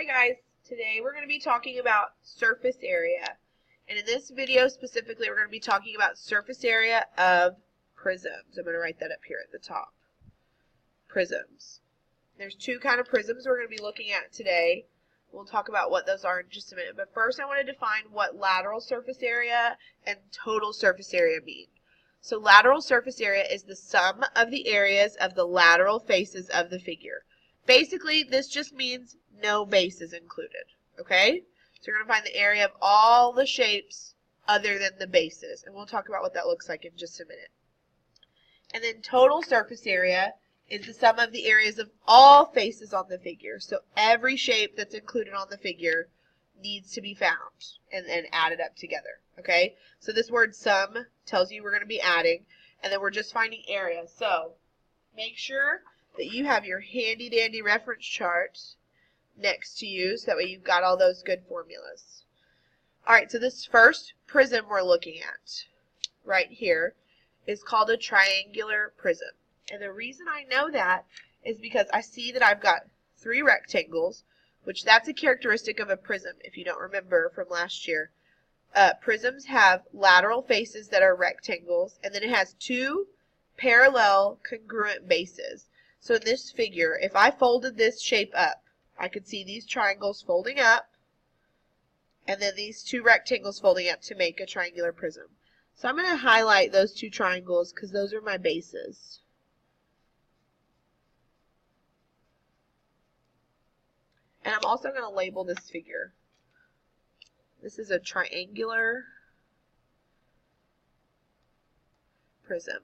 Hi guys, today we're going to be talking about surface area. And in this video specifically, we're going to be talking about surface area of prisms. I'm going to write that up here at the top. Prisms. There's two kind of prisms we're going to be looking at today. We'll talk about what those are in just a minute. But first I want to define what lateral surface area and total surface area mean. So lateral surface area is the sum of the areas of the lateral faces of the figure. Basically, this just means no bases included, okay? So you're going to find the area of all the shapes other than the bases, and we'll talk about what that looks like in just a minute. And then total surface area is the sum of the areas of all faces on the figure. So every shape that's included on the figure needs to be found and then added up together, okay? So this word sum tells you we're going to be adding, and then we're just finding area. So make sure that you have your handy dandy reference chart next to you so that way you've got all those good formulas. Alright, so this first prism we're looking at right here is called a triangular prism. And the reason I know that is because I see that I've got three rectangles, which that's a characteristic of a prism if you don't remember from last year. Prisms have lateral faces that are rectangles, and then it has two parallel congruent bases. So in this figure, if I folded this shape up, I could see these triangles folding up, and then these two rectangles folding up to make a triangular prism. So I'm going to highlight those two triangles because those are my bases. And I'm also going to label this figure. This is a triangular prism.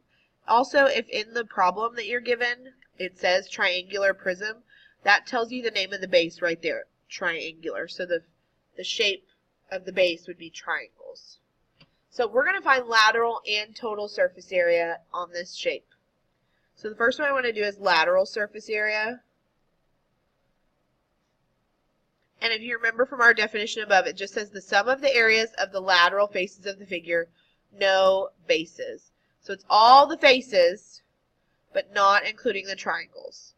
Also, if in the problem that you're given, it says triangular prism, that tells you the name of the base right there, triangular. So the shape of the base would be triangles. So we're going to find lateral and total surface area on this shape. So the first one I want to do is lateral surface area. And if you remember from our definition above, it just says the sum of the areas of the lateral faces of the figure, no bases. So it's all the faces, but not including the triangles.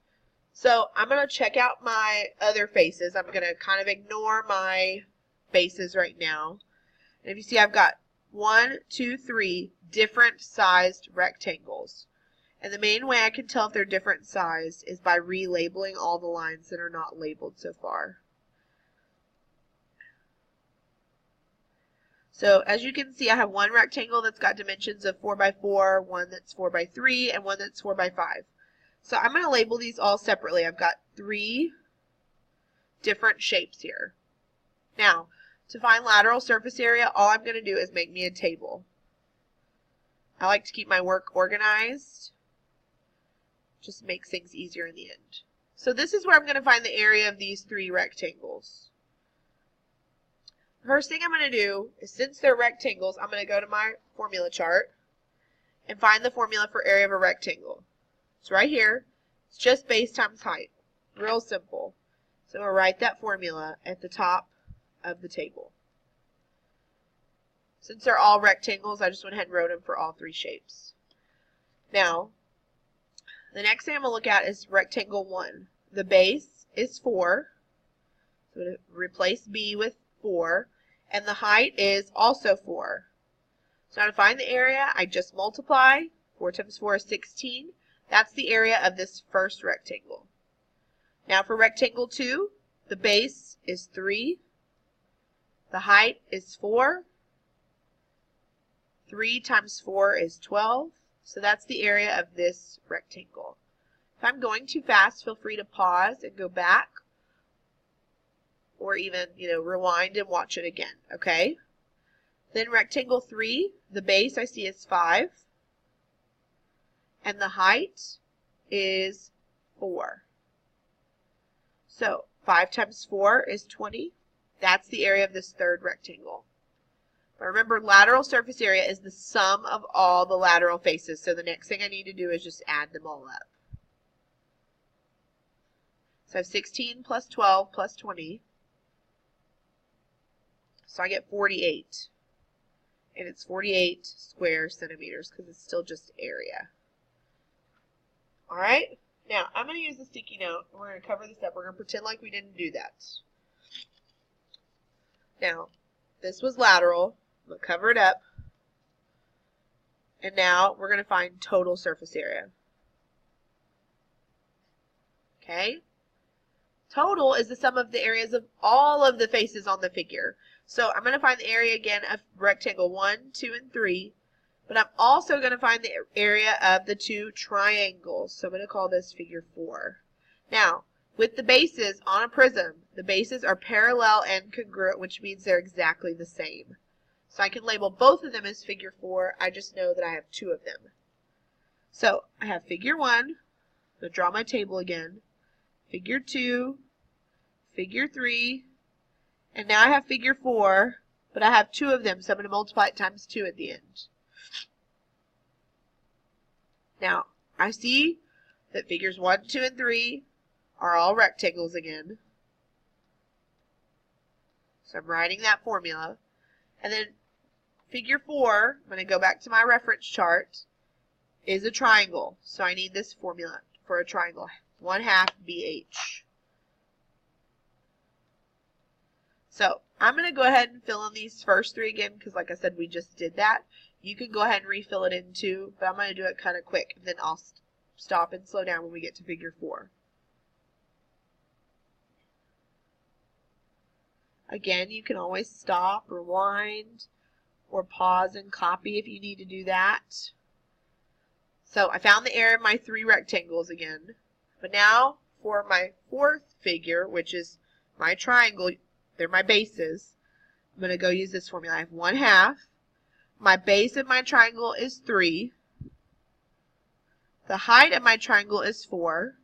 So I'm going to check out my other faces. I'm going to kind of ignore my bases right now. And if you see, I've got 1, 2, 3 different sized rectangles. And the main way I can tell if they're different sized is by relabeling all the lines that are not labeled so far. So as you can see, I have one rectangle that's got dimensions of 4 by 4, one that's 4 by 3, and one that's 4 by 5. So I'm going to label these all separately. I've got three different shapes here. Now, to find lateral surface area, all I'm going to do is make me a table. I like to keep my work organized. Just makes things easier in the end. So this is where I'm going to find the area of these three rectangles. First thing I'm going to do is, since they're rectangles, I'm going to go to my formula chart and find the formula for area of a rectangle. It's right here. It's just base times height. Real simple. So I'll write that formula at the top of the table. Since they're all rectangles, I just went ahead and wrote them for all three shapes. Now, the next thing I'm going to look at is rectangle 1. The base is 4. So I'm going to replace B with 4. And the height is also 4. So now to find the area, I just multiply. 4 times 4 is 16. That's the area of this first rectangle. Now for rectangle 2, the base is 3. The height is 4. 3 times 4 is 12. So that's the area of this rectangle. If I'm going too fast, feel free to pause and go back. Or even, rewind and watch it again, okay? Then rectangle 3, the base I see is 5. And the height is 4. So 5 times 4 is 20. That's the area of this third rectangle. But remember, lateral surface area is the sum of all the lateral faces. So the next thing I need to do is just add them all up. So I have 16 plus 12 plus 20. So I get 48. And it's 48 square centimeters because it's still just area. Alright, now I'm going to use a sticky note. And we're going to cover this up. We're going to pretend like we didn't do that. Now, this was lateral. I'm going to cover it up. And now we're going to find total surface area. Okay? Total is the sum of the areas of all of the faces on the figure. So I'm going to find the area again of rectangle 1, 2, and 3. But I'm also going to find the area of the two triangles. So I'm going to call this figure 4. Now, with the bases on a prism, the bases are parallel and congruent, which means they're exactly the same. So I can label both of them as figure 4. I just know that I have 2 of them. So I have figure 1. I'm going to draw my table again. Figure 2. Figure 3. And now I have figure 4, but I have 2 of them, so I'm going to multiply it times 2 at the end. Now, I see that figures 1, 2, and 3 are all rectangles again. So I'm writing that formula. And then figure 4, I'm going to go back to my reference chart, is a triangle. So I need this formula for a triangle. 1/2 BH. So I'm going to go ahead and fill in these first 3 again because like I said, we just did that. You can go ahead and refill it in too, but I'm going to do it kind of quick and then I'll stop and slow down when we get to figure 4. Again, you can always stop, rewind, or pause and copy if you need to do that. So I found the area of my 3 rectangles again. But now for my 4th figure, which is my triangle, they're my bases. I'm going to go use this formula. I have 1/2. My base of my triangle is 3. The height of my triangle is 4.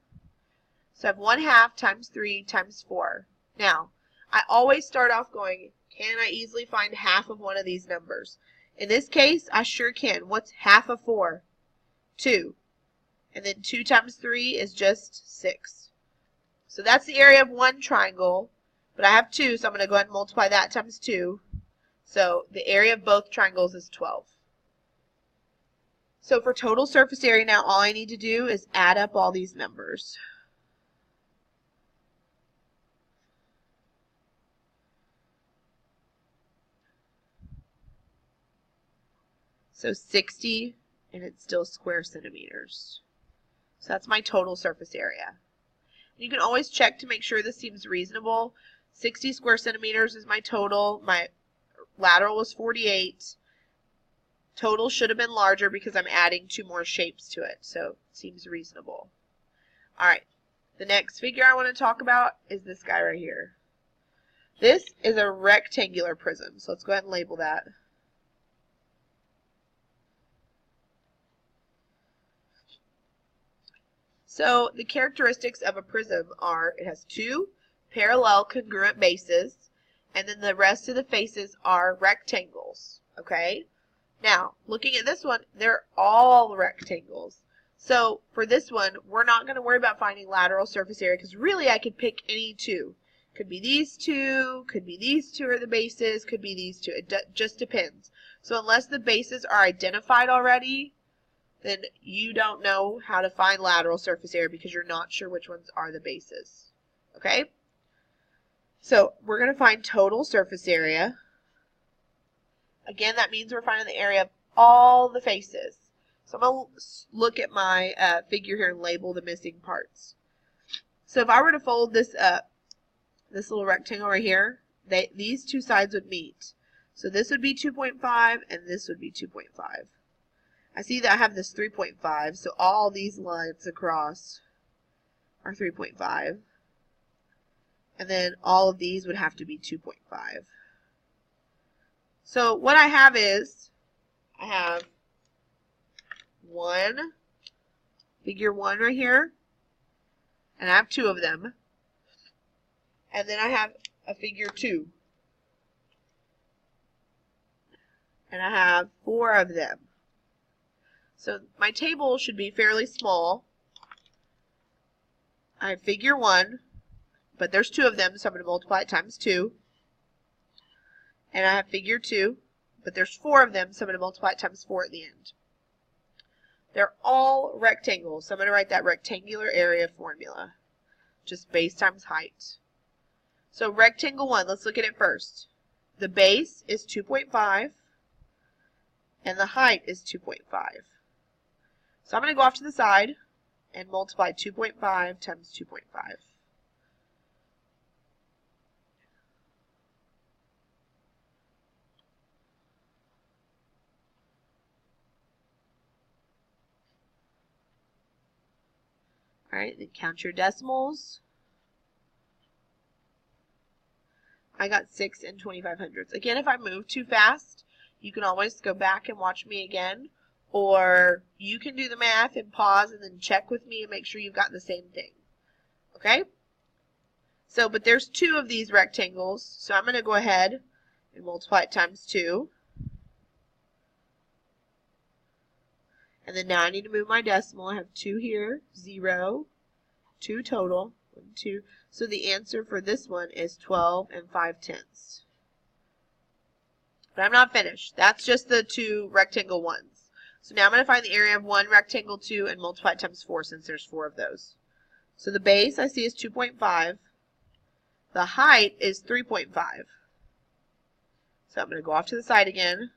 So I have 1/2 times 3 times 4. Now, I always start off going, can I easily find half of one of these numbers? In this case, I sure can. What's half of 4? 2. And then 2 times 3 is just 6. So that's the area of one triangle, but I have 2, so I'm going to go ahead and multiply that times 2. So the area of both triangles is 12. So for total surface area now, all I need to do is add up all these numbers. So 60, and it's still square centimeters. So that's my total surface area. You can always check to make sure this seems reasonable. 60 square centimeters is my total. My lateral was 48. Total should have been larger because I'm adding 2 more shapes to it, so it seems reasonable. All right, the next figure I want to talk about is this guy right here. This is a rectangular prism, so let's go ahead and label that. So the characteristics of a prism are it has 2 parallel congruent bases, and then the rest of the faces are rectangles, okay? Now, looking at this one, they're all rectangles. So for this one, we're not going to worry about finding lateral surface area because really I could pick any 2. Could be these 2, could be these 2 are the bases, could be these 2. It just depends. So unless the bases are identified already, then you don't know how to find lateral surface area because you're not sure which ones are the bases. Okay? So we're going to find total surface area. Again, that means we're finding the area of all the faces. So I'm going to look at my figure here and label the missing parts. So if I were to fold this up, this little rectangle right here, these 2 sides would meet. So this would be 2.5 and this would be 2.5. I see that I have this 3.5, so all these lines across are 3.5. And then all of these would have to be 2.5. So what I have is, I have figure 1 right here, and I have 2 of them. And then I have a figure 2. And I have 4 of them. So my table should be fairly small. I have figure 1, but there's 2 of them, so I'm going to multiply it times 2. And I have figure 2, but there's 4 of them, so I'm going to multiply it times 4 at the end. They're all rectangles, so I'm going to write that rectangular area formula. Just base times height. So rectangle 1, let's look at it first. the base is 2.5 and the height is 2.5. So I'm going to go off to the side and multiply 2.5 times 2.5. All right, then count your decimals. I got 6 and 2500ths. Again, if I move too fast, you can always go back and watch me again, or you can do the math and pause and then check with me and make sure you've got the same thing. Okay? So, but there's 2 of these rectangles, so I'm going to go ahead and multiply it times 2. And then now I need to move my decimal. I have 2 here, 0, 2 total, 1, 2. So the answer for this one is 12 and 5/10. But I'm not finished. That's just the 2 rectangle ones. So now I'm going to find the area of one rectangle 2 and multiply it times 4 since there's 4 of those. So the base I see is 2.5. The height is 3.5. So I'm going to go off to the side again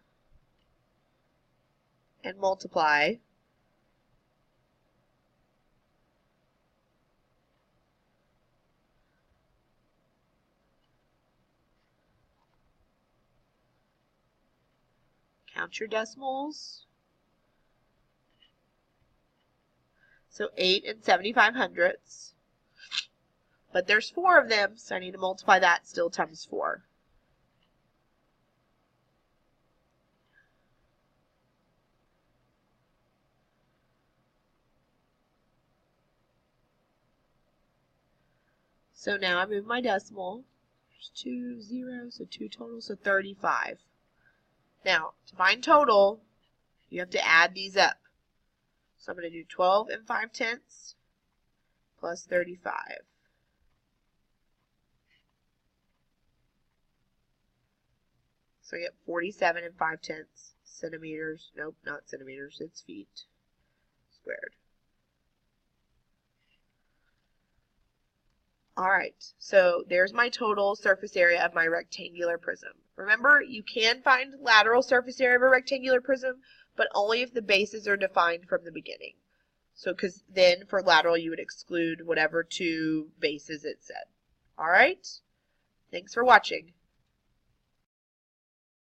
and multiply. Count your decimals. So 8 and 7500ths. But there's 4 of them, so I need to multiply that still times 4. So now I move my decimal. There's 2 zeros, so 2 total, so 35. Now, to find total, you have to add these up. So I'm going to do 12 and 5/10 plus 35. So I get 47 and 5/10 centimeters. Nope, not centimeters, it's feet squared. Alright, so there's my total surface area of my rectangular prism. Remember, you can find lateral surface area of a rectangular prism, but only if the bases are defined from the beginning. So, because then for lateral you would exclude whatever 2 bases it said. Alright, thanks for watching.